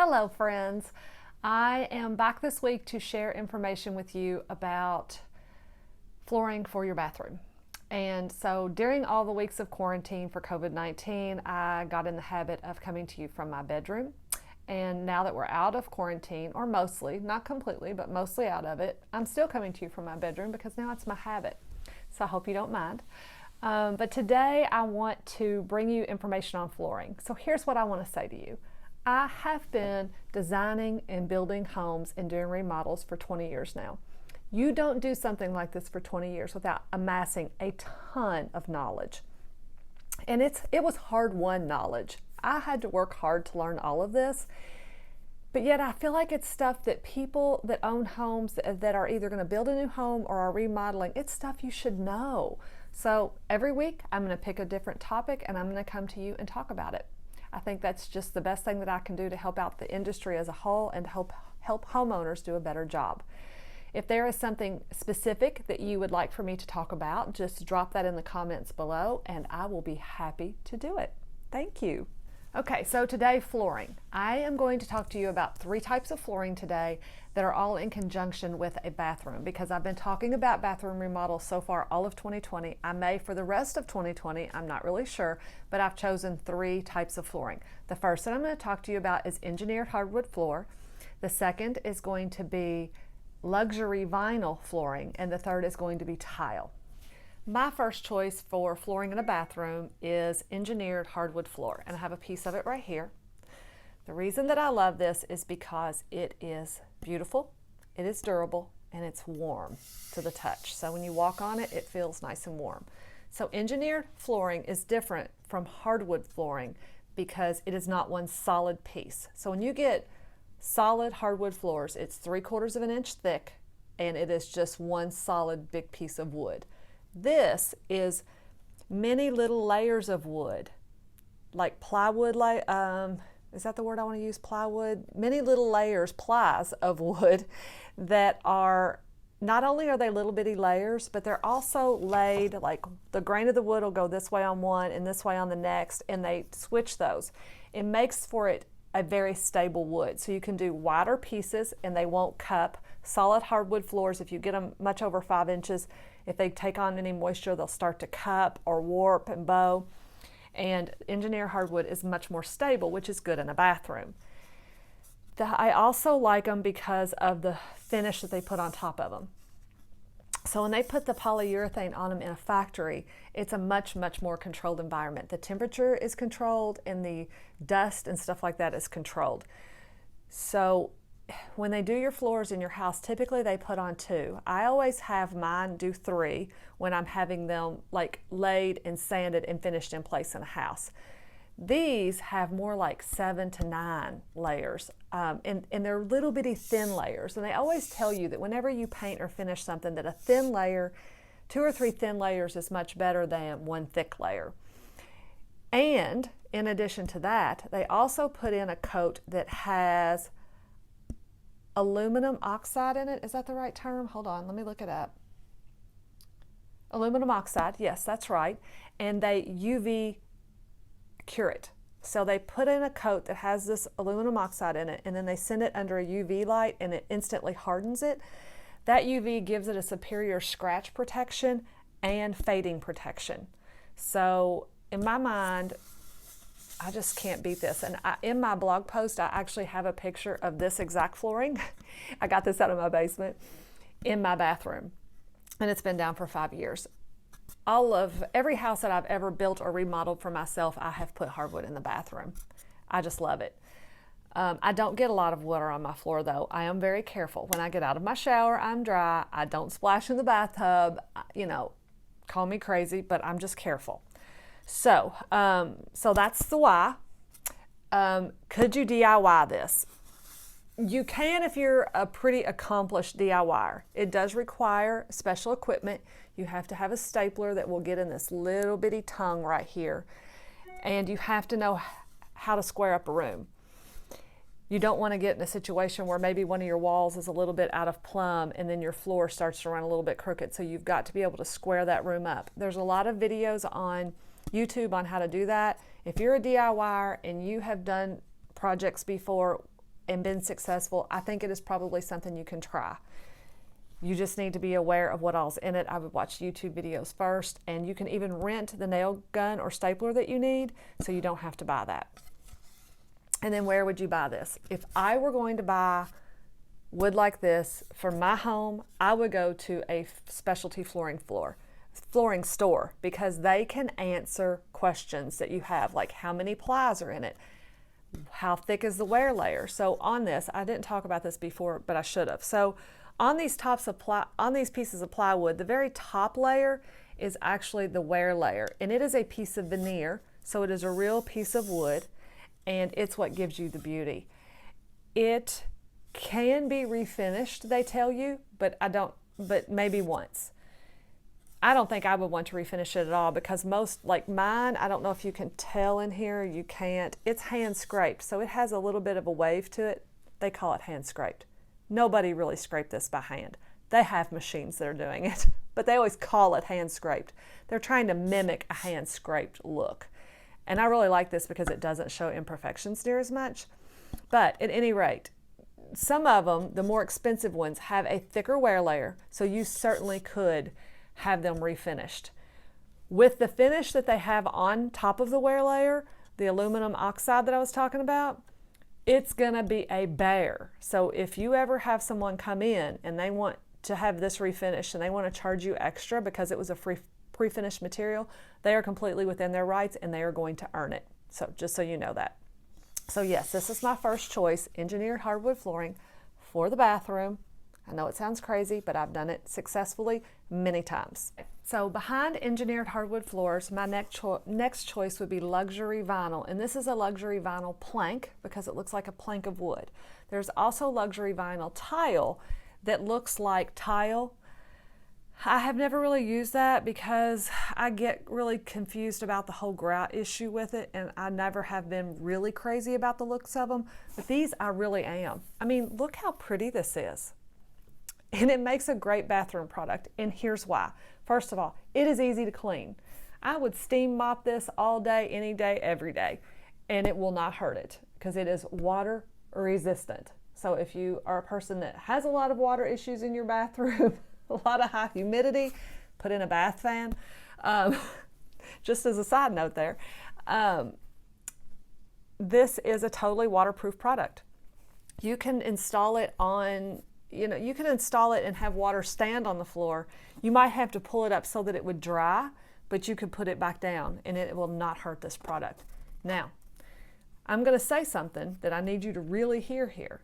Hello friends, I am back this week to share information with you about flooring for your bathroom. And so during all the weeks of quarantine for COVID-19, I got in the habit of coming to you from my bedroom. And now that we're out of quarantine, or mostly, not completely, but mostly out of it, I'm still coming to you from my bedroom because now it's my habit. So I hope you don't mind. But today I want to bring you information on flooring. So here's what I want to say to you. I have been designing and building homes and doing remodels for 20 years now. You don't do something like this for 20 years without amassing a ton of knowledge. And it was hard-won knowledge. I had to work hard to learn all of this, but yet I feel like it's stuff that people that own homes that are either going to build a new home or are remodeling, it's stuff you should know. So every week I'm going to pick a different topic and I'm going to come to you and talk about it. I think that's just the best thing that I can do to help out the industry as a whole and help homeowners do a better job. If there is something specific that you would like for me to talk about, just drop that in the comments below and I will be happy to do it. Thank you. Okay, so today, flooring. I am going to talk to you about 3 types of flooring today that are all in conjunction with a bathroom, because I've been talking about bathroom remodels so far all of 2020. I may for the rest of 2020, I'm not really sure, but I've chosen 3 types of flooring. The first that I'm going to talk to you about is engineered hardwood floor. The second is going to be luxury vinyl flooring, and the third is going to be tile. My first choice for flooring in a bathroom is engineered hardwood floor, and I have a piece of it right here. The reason that I love this is because it is beautiful, it is durable, and it's warm to the touch. So when you walk on it, it feels nice and warm. So engineered flooring is different from hardwood flooring because it is not one solid piece. So when you get solid hardwood floors, it's 3/4 of an inch thick, and it is just one solid big piece of wood. This is many little layers of wood, like plywood, is that the word I want to use, plywood? Many little layers, plies of wood that are, not only are they little bitty layers, but they're also laid, like the grain of the wood will go this way on one and this way on the next, and they switch those. It makes for it a very stable wood. So you can do wider pieces and they won't cup. Solid hardwood floors, if you get them much over 5 inches, if they take on any moisture, they'll start to cup or warp and bow. And engineered hardwood is much more stable, which is good in a bathroom. I also like them because of the finish that they put on top of them. So when they put the polyurethane on them in a factory, it's a much, much more controlled environment. The temperature is controlled and the dust and stuff like that is controlled. So when they do your floors in your house, typically they put on 2. I always have mine do 3 when I'm having them like laid and sanded and finished in place in a house. These have more like 7 to 9 layers, and they're little bitty thin layers. And they always tell you that whenever you paint or finish something, that a thin layer, 2 or 3 thin layers is much better than 1 thick layer. And in addition to that, they also put in a coat that has aluminum oxide in it. Is that the right term? Hold on, let me look it up. Aluminum oxide, yes, that's right. And they UV cure it. So they put in a coat that has this aluminum oxide in it, and then they send it under a UV light and it instantly hardens it. That UV gives it a superior scratch protection and fading protection. So in my mind, I just can't beat this. And in my blog post, I actually have a picture of this exact flooring. I got this out of my basement in my bathroom, and it's been down for 5 years. Every house that I've ever built or remodeled for myself, I have put hardwood in the bathroom. I just love it. I don't get a lot of water on my floor though. I am very careful. When I get out of my shower, I'm dry. I don't splash in the bathtub. You know, call me crazy, but I'm just careful. So that's the why. Could you DIY this? You can if you're a pretty accomplished DIYer. It does require special equipment. You have to have a stapler that will get in this little bitty tongue right here. And you have to know how to square up a room. You don't want to get in a situation where maybe one of your walls is a little bit out of plumb and then your floor starts to run a little bit crooked. So you've got to be able to square that room up. There's a lot of videos on YouTube on how to do that. If you're a DIYer and you have done projects before and been successful, I think it is probably something you can try. You just need to be aware of what all's in it. I would watch YouTube videos first, and you can even rent the nail gun or stapler that you need, so you don't have to buy that. And then where would you buy this? If I were going to buy wood like this for my home, I would go to a specialty flooring store, because they can answer questions that you have, like how many plies are in it, how thick is the wear layer. So on this, I didn't talk about this before, but I should have. So on these pieces of plywood, the very top layer is actually the wear layer, and it is a piece of veneer, so it is a real piece of wood, and it's what gives you the beauty. It can be refinished, they tell you, but maybe once. I don't think I would want to refinish it at all, because most, like mine, I don't know if you can tell in here, you can't. It's hand scraped, so it has a little bit of a wave to it. They call it hand scraped. Nobody really scraped this by hand. They have machines that are doing it, but they always call it hand scraped. They're trying to mimic a hand scraped look. And I really like this because it doesn't show imperfections near as much. But at any rate, some of them, the more expensive ones, have a thicker wear layer, so you certainly could have them refinished. With the finish that they have on top of the wear layer, the aluminum oxide that I was talking about, it's gonna be a bear. So if you ever have someone come in and they want to have this refinished and they want to charge you extra because it was a pre-finished material, they are completely within their rights and they are going to earn it. So just so you know that. So yes, this is my first choice, engineered hardwood flooring for the bathroom. I know it sounds crazy, but I've done it successfully many times. So behind engineered hardwood floors, my next choice would be luxury vinyl. And this is a luxury vinyl plank because it looks like a plank of wood. There's also luxury vinyl tile that looks like tile. I have never really used that because I get really confused about the whole grout issue with it, and I never have been really crazy about the looks of them. But these I really am. I mean, look how pretty this is. And it makes a great bathroom product, and here's why. First of all, it is easy to clean. I would steam mop this all day, any day, every day, and it will not hurt it because it is water resistant. So if you are a person that has a lot of water issues in your bathroom, a lot of high humidity, put in a bath fan. Just as a side note there, this is a totally waterproof product. You can install it on, you can install it and have water stand on the floor. You might have to pull it up so that it would dry, but you could put it back down and it will not hurt this product. Now, I'm going to say something that I need you to really hear here.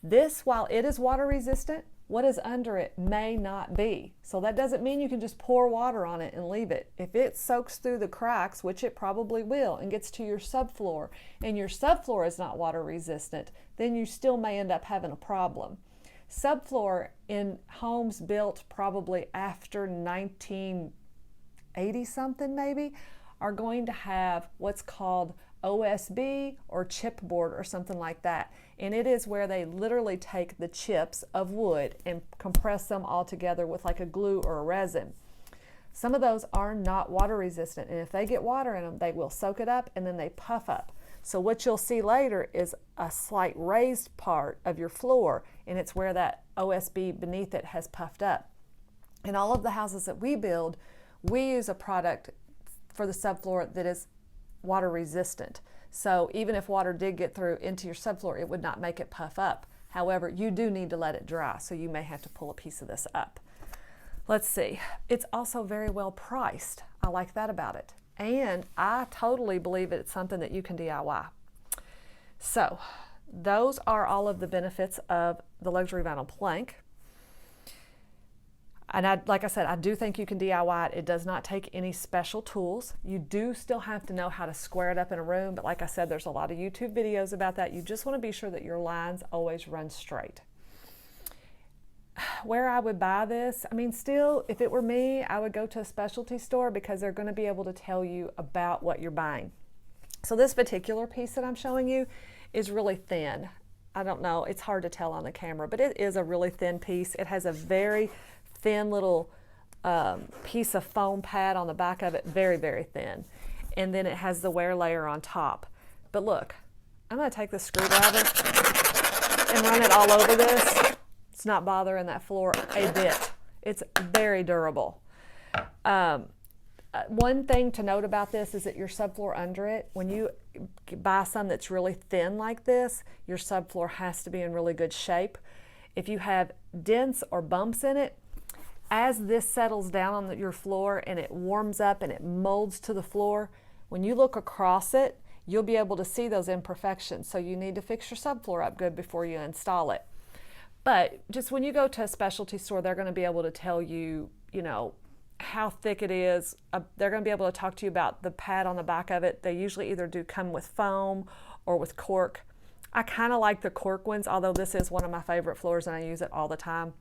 This, while it is water resistant, what is under it may not be. So that doesn't mean you can just pour water on it and leave it. If it soaks through the cracks, which it probably will, and gets to your subfloor, and your subfloor is not water resistant, then you still may end up having a problem. Subfloor in homes built probably after 1980 something maybe are going to have what's called OSB or chipboard or something like that. And it is where they literally take the chips of wood and compress them all together with like a glue or a resin. Some of those are not water resistant, and if they get water in them, they will soak it up and then they puff up. So what you'll see later is a slight raised part of your floor, and it's where that OSB beneath it has puffed up. In all of the houses that we build, we use a product for the subfloor that is water resistant. So even if water did get through into your subfloor, it would not make it puff up. However, you do need to let it dry, so you may have to pull a piece of this up. Let's see. It's also very well priced. I like that about it. And I totally believe it's something that you can DIY. So those are all of the benefits of the luxury vinyl plank. And like I said, I do think you can DIY it. It does not take any special tools. You do still have to know how to square it up in a room, but like I said, there's a lot of YouTube videos about that. You just want to be sure that your lines always run straight. Where I would buy this, I mean, still, if it were me, I would go to a specialty store because they're going to be able to tell you about what you're buying. So this particular piece that I'm showing you is really thin. I don't know, it's hard to tell on the camera, but it is a really thin piece. It has a very thin little piece of foam pad on the back of it, very, very thin. And then it has the wear layer on top. But look, I'm going to take the screwdriver and run it all over this, it's not bothering that floor a bit. It's very durable. One thing to note about this is that your subfloor under it, when you buy some that's really thin like this, your subfloor has to be in really good shape. If you have dents or bumps in it, as this settles down on your floor and it warms up and it molds to the floor, when you look across it, you'll be able to see those imperfections. So you need to fix your subfloor up good before you install it. But just when you go to a specialty store, they're going to be able to tell you, you know, how thick it is. They're going to be able to talk to you about the pad on the back of it. They usually either do come with foam or with cork. I kind of like the cork ones, although this is one of my favorite floors and I use it all the time.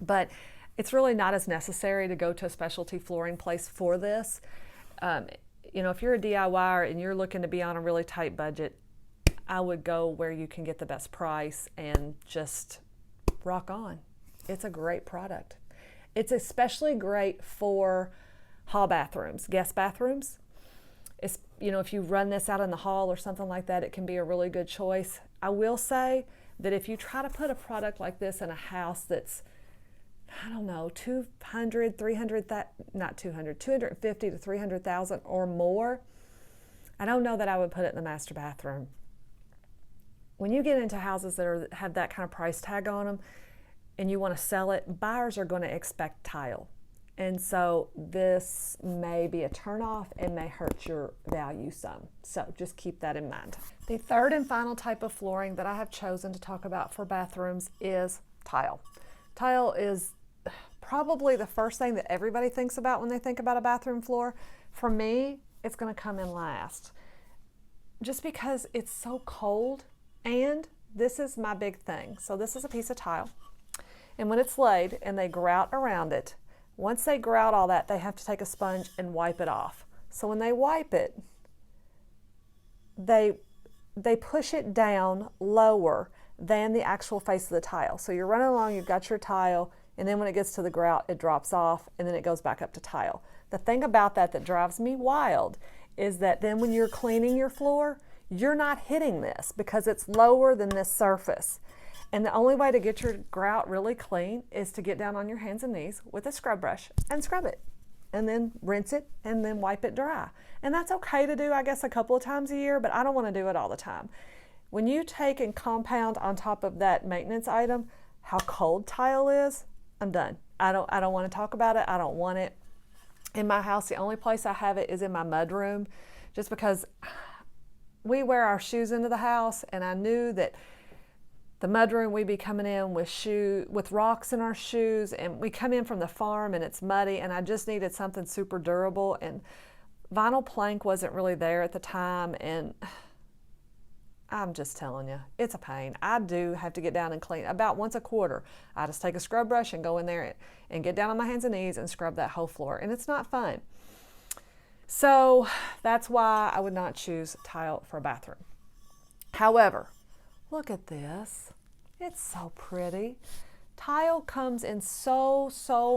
But it's really not as necessary to go to a specialty flooring place for this. You know, if you're a DIYer and you're looking to be on a really tight budget, I would go where you can get the best price and just rock on. It's a great product. It's especially great for hall bathrooms, guest bathrooms. It's, you know, if you run this out in the hall or something like that, it can be a really good choice. I will say that if you try to put a product like this in a house that's, I don't know, 250 to 300,000 or more, I don't know that I would put it in the master bathroom. When you get into houses that have that kind of price tag on them, and you want to sell it, buyers are going to expect tile. And so this may be a turnoff and may hurt your value some. So just keep that in mind. The third and final type of flooring that I have chosen to talk about for bathrooms is tile. Tile is probably the first thing that everybody thinks about when they think about a bathroom floor. For me, it's going to come in last. Just because it's so cold, and this is my big thing. So this is a piece of tile. And when it's laid and they grout around it, once they grout all that, they have to take a sponge and wipe it off. So when they wipe it, they push it down lower than the actual face of the tile. So you're running along, you've got your tile, and then when it gets to the grout, it drops off, and then it goes back up to tile. The thing about that drives me wild is that then when you're cleaning your floor, you're not hitting this because it's lower than this surface. And the only way to get your grout really clean is to get down on your hands and knees with a scrub brush and scrub it, and then rinse it and then wipe it dry. And that's okay to do, I guess, a couple of times a year, but I don't want to do it all the time. When you take and compound on top of that maintenance item how cold tile is, I'm done. I don't want to talk about it. I don't want it. In my house, the only place I have it is in my mud room, just because we wear our shoes into the house, and I knew that the mudroom, we'd be coming in with rocks in our shoes, and we come in from the farm and it's muddy, and I just needed something super durable, and vinyl plank wasn't really there at the time, and I'm just telling you, it's a pain. I do have to get down and clean about once a quarter. I just take a scrub brush and go in there and get down on my hands and knees and scrub that whole floor, and it's not fun. So that's why I would not choose tile for a bathroom. However, look at this. It's so pretty. Tile comes in so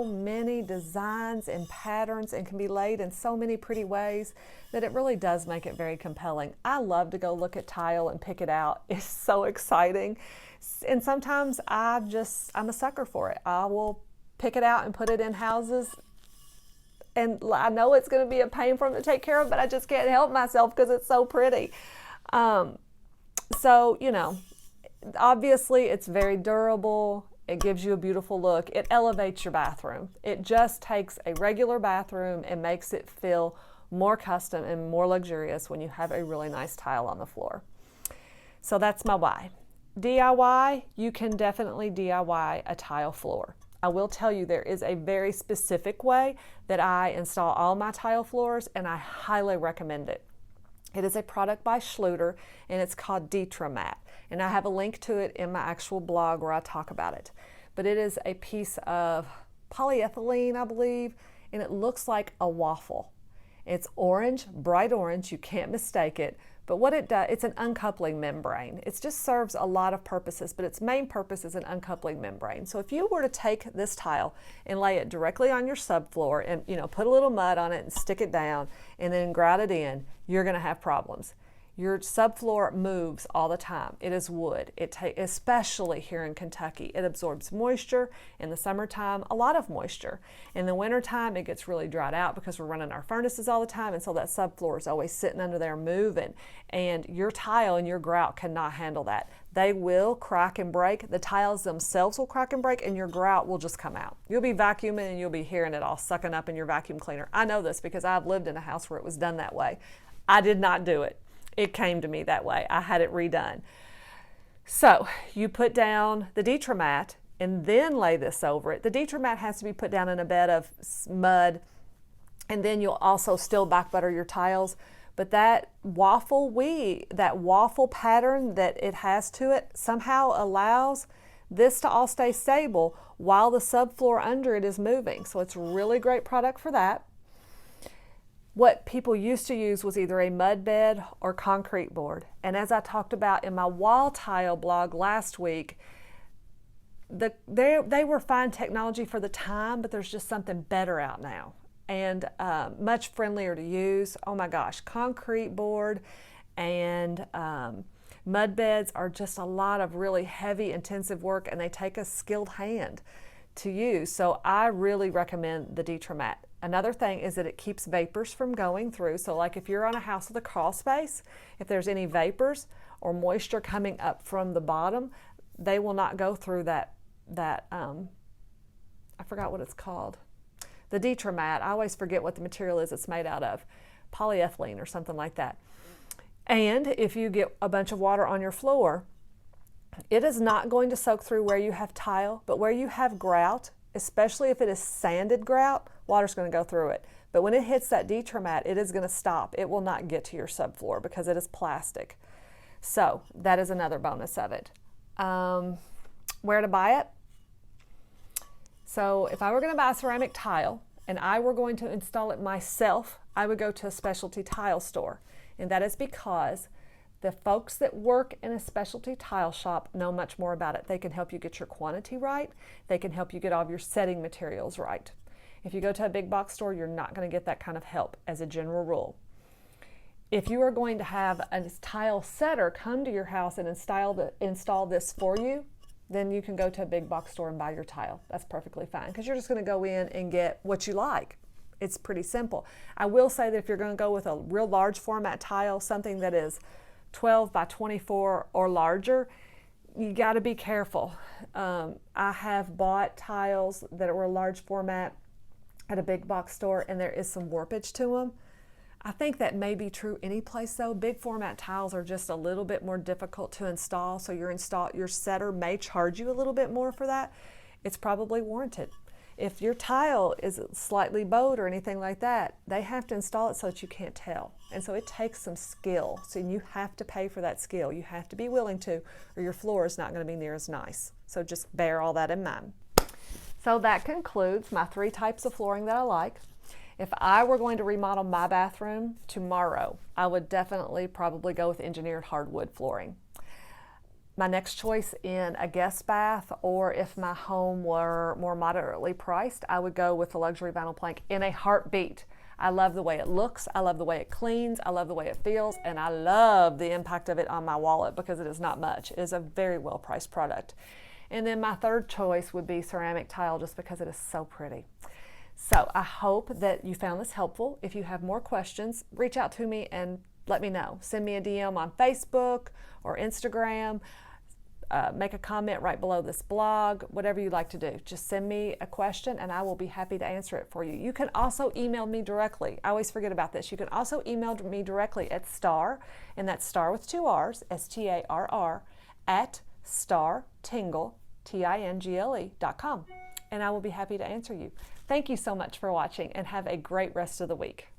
many designs and patterns and can be laid in so many pretty ways that it really does make it very compelling. I love to go look at tile and pick it out. It's so exciting. And sometimes I'm a sucker for it. I will pick it out and put it in houses. And I know it's going to be a pain for them to take care of, but I just can't help myself because it's so pretty. So, you know, obviously it's very durable. It gives you a beautiful look. It elevates your bathroom. It just takes a regular bathroom and makes it feel more custom and more luxurious when you have a really nice tile on the floor. So that's my why. DIY, you can definitely DIY a tile floor. I will tell you there is a very specific way that I install all my tile floors, and I highly recommend it. It is a product by Schluter, and it's called Detramat. And I have a link to it in my actual blog where I talk about it. But it is a piece of polyethylene, I believe, and it looks like a waffle. It's orange, bright orange, you can't mistake it. But what it does, it's an uncoupling membrane. It just serves a lot of purposes, but its main purpose is an uncoupling membrane. So if you were to take this tile and lay it directly on your subfloor and put a little mud on it and stick it down and then grout it in, you're gonna have problems. Your subfloor moves all the time. It is wood, especially here in Kentucky. It absorbs moisture. In the summertime, a lot of moisture. In the wintertime, it gets really dried out because we're running our furnaces all the time, and so that subfloor is always sitting under there moving. And your tile and your grout cannot handle that. They will crack and break. The tiles themselves will crack and break, and your grout will just come out. You'll be vacuuming and you'll be hearing it all sucking up in your vacuum cleaner. I know this because I've lived in a house where it was done that way. I did not do it. It came to me that way. I had it redone. So you put down the Detramat and then lay this over it. The Detramat has to be put down in a bed of mud, and then you'll also still back butter your tiles. But that waffle pattern that it has to it somehow allows this to all stay stable while the subfloor under it is moving. So it's a really great product for that. What people used to use was either a mud bed or concrete board. And as I talked about in my wall tile blog last week, they were fine technology for the time, but there's just something better out now and much friendlier to use. Oh my gosh, concrete board and mud beds are just a lot of really heavy, intensive work, and they take a skilled hand to use. So I really recommend the Detramat. Another thing is that it keeps vapors from going through. So like if you're on a house with a crawl space, if there's any vapors or moisture coming up from the bottom, they will not go through that I forgot what it's called. The Detramat, I always forget what the material is it's made out of. Polyethylene or something like that. And if you get a bunch of water on your floor, it is not going to soak through where you have tile, but where you have grout, especially if it is sanded grout, water's going to go through it. But when it hits that Detramat, it is going to stop. It will not get to your subfloor because it is plastic. So that is another bonus of it. Where to buy it? So if I were going to buy a ceramic tile and I were going to install it myself, I would go to a specialty tile store. And that is because the folks that work in a specialty tile shop know much more about it. They can help you get your quantity right. They can help you get all of your setting materials right. If you go to a big box store, you're not going to get that kind of help as a general rule. If you are going to have a tile setter come to your house and install this for you, then you can go to a big box store and buy your tile. That's perfectly fine because you're just going to go in and get what you like. It's pretty simple. I will say that if you're going to go with a real large format tile, something that is 12 by 24 or larger, you got to be careful. I have bought tiles that were large format at a big box store and there is some warpage to them. I think that may be true any place though. Big format tiles are just a little bit more difficult to install, so your setter may charge you a little bit more for that. It's probably warranted. If your tile is slightly bowed or anything like that, they have to install it so that you can't tell. And so it takes some skill. So you have to pay for that skill. You have to be willing to, or your floor is not going to be near as nice. So just bear all that in mind. So that concludes my 3 types of flooring that I like. If I were going to remodel my bathroom tomorrow, I would definitely probably go with engineered hardwood flooring. My next choice in a guest bath, or if my home were more moderately priced, I would go with the luxury vinyl plank in a heartbeat. I love the way it looks, I love the way it cleans, I love the way it feels, and I love the impact of it on my wallet because it is not much. It is a very well priced product. And then my third choice would be ceramic tile just because it is so pretty. So I hope that you found this helpful. If you have more questions, reach out to me and let me know. Send me a DM on Facebook or Instagram. Make a comment right below this blog, whatever you like to do. Just send me a question and I will be happy to answer it for you. You can also email me directly. I always forget about this. You can also email me directly at star, and that's star with 2 R's, STARR, at startingle, TINGLE.com. And I will be happy to answer you. Thank you so much for watching and have a great rest of the week.